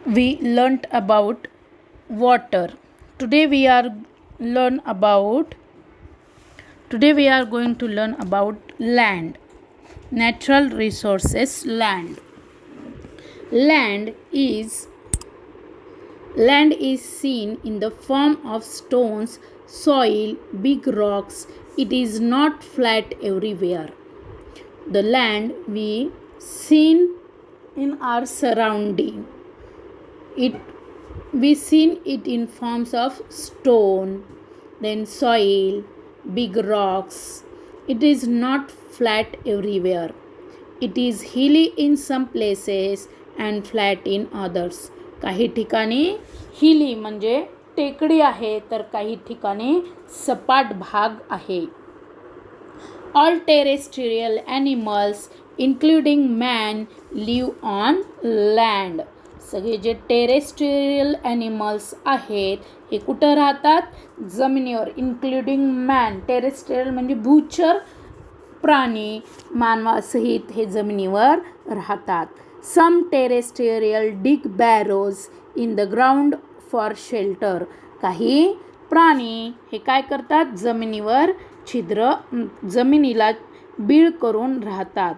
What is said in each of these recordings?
we learnt about water. Today we are learn about today we are going to learn about land. Natural resources. Land is seen in the form of stones, soil, big rocks. It is not flat everywhere. The land we seen in our surrounding. It we seen it in forms of stone, then soil, big rocks. It is not flat everywhere. It is hilly in some places and flat in others. काही ठिकाणी हिली म्हणजे टेकडी आहे, तर काही ठिकाणी सपाट भाग आहे. All terrestrial animals including man live on land. सगळे जे टेरेस्ट्रियल ॲनिमल्स आहेत हे कुठं राहतात? जमिनीवर. Including man. टेरेस्ट्रियल म्हणजे भूचर प्राणी मानवासहित हे जमिनीवर राहतात. Some terrestrial dig burrows in the ground for shelter. काही प्राणी हे काय करतात? जमिनीवर जमिनीला बीळ करून राहतात.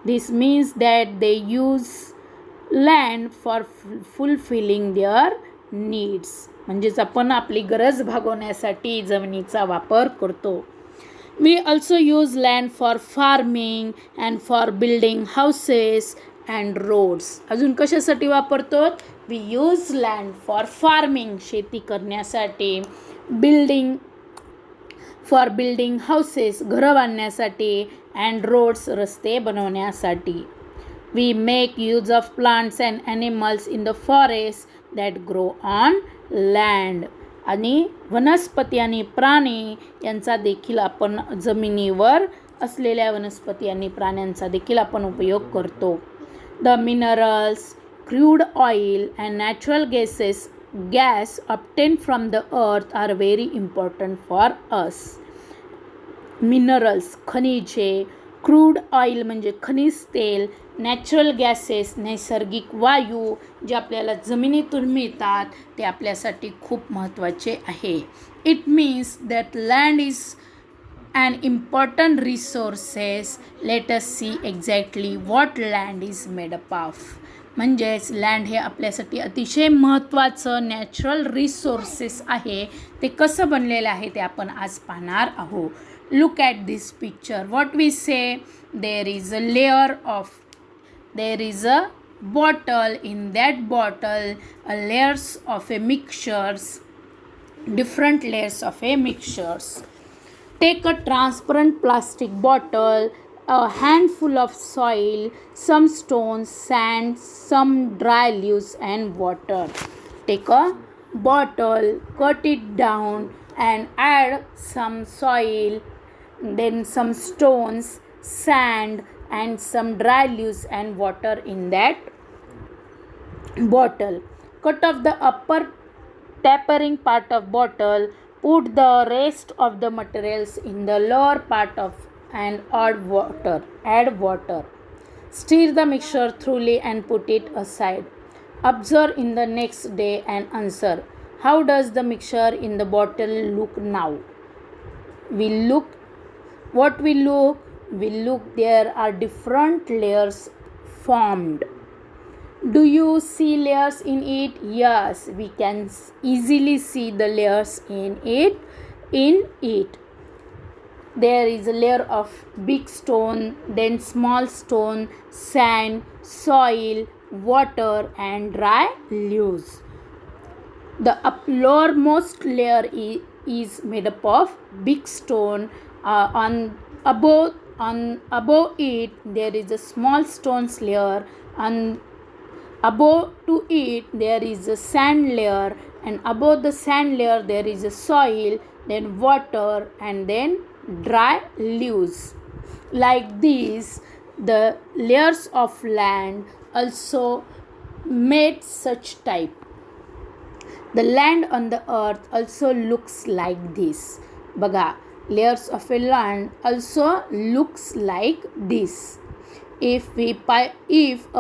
This means that they use land for fulfilling their needs. म्हणजेच आपण आपली गरज भागवण्यासाठी जमिनीचा वापर करतो. We also use land for farming and for building houses and roads. अजून कशासाठी वापरतो? We use land for farming, शेती करण्यासाठी, फॉर बिल्डिंग हाऊसेस, घरं बांधण्यासाठी, अँड रोड्स, रस्ते बनवण्यासाठी. We make use of plants and animals in the forest that grow on land. आणि वनस्पती आणि प्राणी यांचा देखील आपण जमिनीवर असलेल्या वनस्पती आणि प्राण्यांचा देखील आपण उपयोग करतो. The minerals, crude oil and natural gas obtained from the earth are very important for us. Minerals खनिजे, क्रूड ऑइल म्हणजे खनिज तेल, नॅचरल गॅसेस नैसर्गिक वायू जे आपल्याला जमिनीतून मिळतात ते आपल्यासाठी खूप महत्त्वाचे आहे. It means that land is an important resources. Let us see exactly what land is made up of. म्हणजेच लँड हे आपल्यासाठी अतिशय महत्त्वाचं नॅचरल रिसोर्सेस आहे. ते कसं बनलेलं आहे ते आपण आज पाहणार आहोत. Look at this picture. What we say, there is a bottle. In that bottle, layers of a mixtures, different layers of a mixtures. Take a transparent plastic bottle, a handful of soil, some stones, sand, some dry leaves and water. Take a bottle, cut it down and add some soil, then some stones, sand and some dry leaves and water in that bottle. Cut off the upper tapering part of bottle. Put the rest of the materials in the lower part of and add water. Stir the mixture thoroughly and put it aside. Observe in the next day and answer. How does the mixture in the bottle look now? What we look there are different layers formed. Do you see layers in it? Yes, we can easily see the layers in it. There is a layer of big stone, then small stone, sand, soil, water and dry leaves. The lowermost layer is made up of big stone. Above it there is a small stones layer, and above to it there is a sand layer, and above the sand layer there is a soil, then water and then dry leaves. Like this, the layers of land also made such type. The land on the earth also looks like this. बघा, layers of a land also looks like this. If a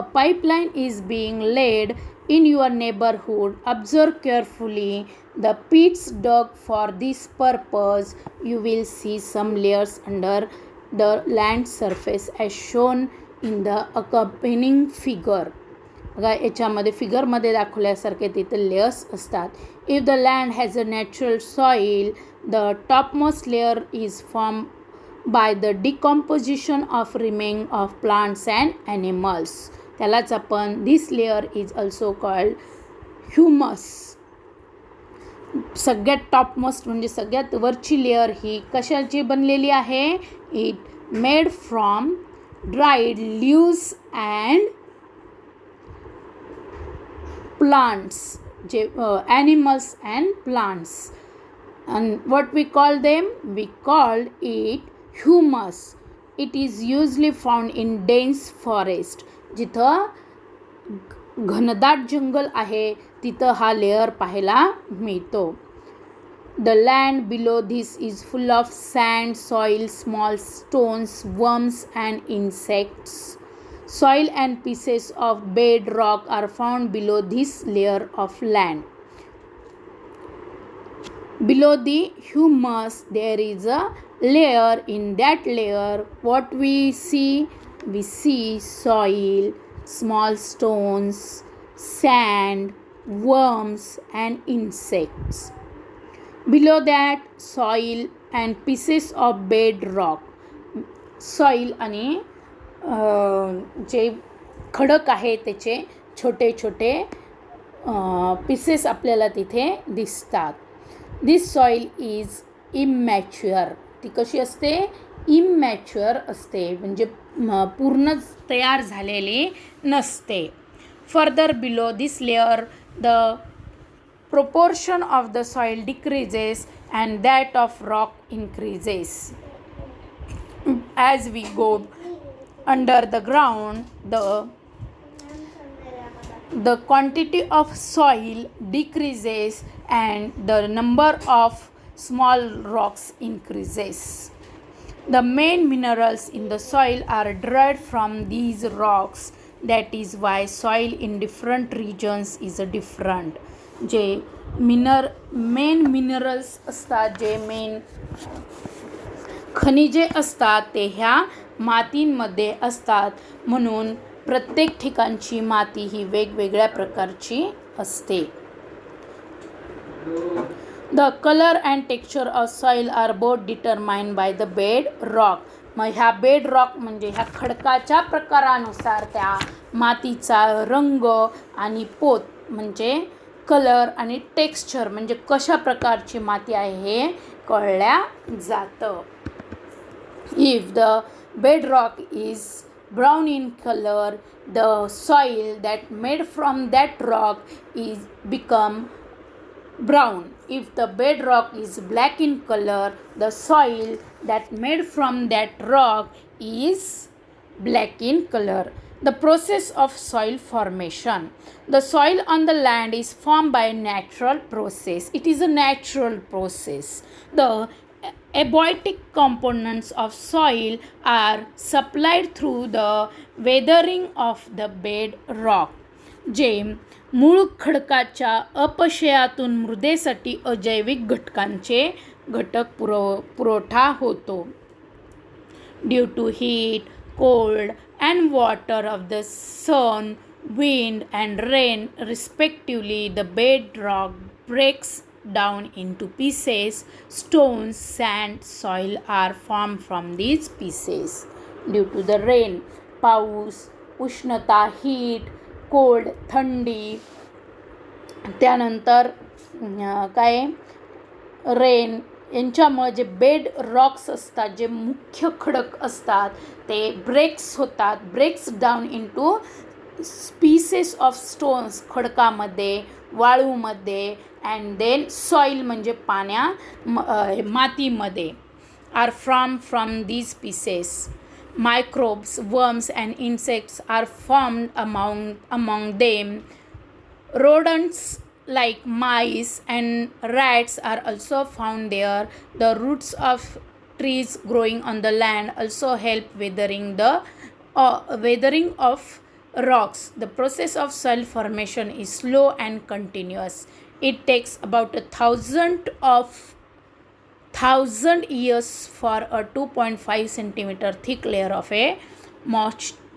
pipeline is being laid, in your neighborhood. Observe carefully the pits dug for this purpose. You will see some layers under the land surface as shown in the accompanying figure. बघा याच्यामध्ये फिगरमध्ये दाखवल्यासारखे तिथे layers असतात. If the land has a natural soil, the topmost layer is form by the decomposition of remain of plants and animals. त्यालाच आपण this layer is also called humus. सगळ्यात topmost म्हणजे सगळ्यात वरची लेयर ही कशाची बनलेली आहे? It made from dried leaves and plants, animals and plants, and what we call them? We called it humus. It is usually found in dense forest. जिथं घनदाट जंगल आहे तिथं हा लेअर पाहायला मिळतो. The land below this is full of sand, soil, small stones, worms and insects. Soil and pieces of bedrock are found below this layer of land. Below the humus, there is a layer. In that layer, what we see? We see soil, small stones, sand, worms, and insects. Below that, soil and pieces of bedrock. Soil आणि जे खडक आहे त्याचे छोटे छोटे pieces आपल्याला तिथे दिसतात. This soil is immature. ती कशी असते? इमॅच्युअर असते, म्हणजे पूर्णच तयार झालेली नसते. Further below this layer the proportion of the soil decreases and that of rock increases. As we go under the ground, the quantity of soil decreases and the number of small rocks increases. The main minerals in the soil are derived from these rocks. That is why soil in different regions is different. J main minerals असतात, जे main खनिजे असतात ते ह्या मातींमध्ये असतात, म्हणून प्रत्येक ठिकाणची माती ही वेगवेगळ्या प्रकारची असते. The colour and texture of soil are both determined by the bed rock. मग ह्या बेड रॉक म्हणजे ह्या खडकाच्या प्रकारानुसार त्या मातीचा रंग आणि पोत म्हणजे कलर आणि टेक्स्चर म्हणजे कशा प्रकारची माती आहे हे कळल्या जातं. If the bedrock is brown in color, the soil that made from that rock is become brown. If the bedrock is black in color, the soil that made from that rock is black in color. The process of soil formation. The soil on the land is formed by a natural process. It is a natural process. The abiotic components of soil are supplied through the weathering of the bedrock. जे मूळ खडकाच्या अपक्षयातून मृदेसाठी अजैविक घटक पुरवठा होतो. Due to heat, cold and water of the sun, wind and rain respectively, the bedrock breaks down into pieces. Stones, sand, soil are formed from these pieces due to the rain. पाऊस, उष्णता, heat, cold, थंडी, त्यानंतर काय rain यांच्यामुळे जे bed rocks असतात, जे मुख्य खडक असतात ते breaks down into pieces of stones, खडकामध्ये, वाळूमध्ये, अँड देन सॉईल म्हणजे मातीमध्ये, are from these pieces. Microbes, worms and insects are formed among them. Rodents like mice and rats are also found there. The roots of trees growing on the land also help weathering of rocks. The process of soil formation is slow and continuous. It takes about 1,000 years for a 2.5 centimeter thick layer of a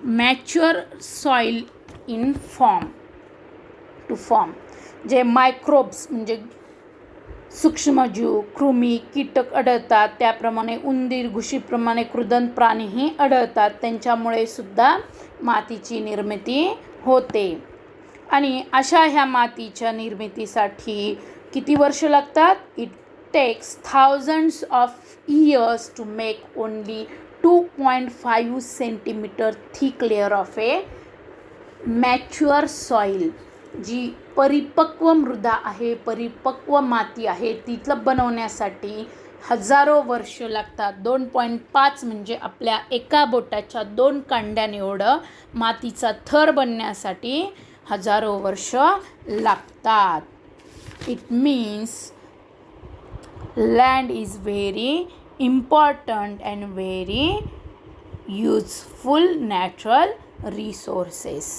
mature soil in form to form. J microbes म्हणजे सूक्ष्मजीव, कृमी, कीटक आढळतात, त्याप्रमाणे उंदीर, घुशीप्रमाणे कृदंत प्राणीही आढळतात. त्यांच्यामुळे सुद्धा मातीची निर्मिती होते. आणि अशा ह्या मातीच्या निर्मितीसाठी किती वर्ष लागतात? It takes thousands of years to make only 2.5 centimeter thick layer of a mature soil. जी परिपक्व मृदा आहे, परिपक्व माती आहे, तिथलं बनवण्यासाठी हजारो वर्ष लागतात. 2.5 म्हणजे आपल्या एका बोटाच्या 2 कांड्याने एवढं मातीचा थर बनण्यासाठी हजारो वर्ष लागतात. It means land is very important and very useful natural resources.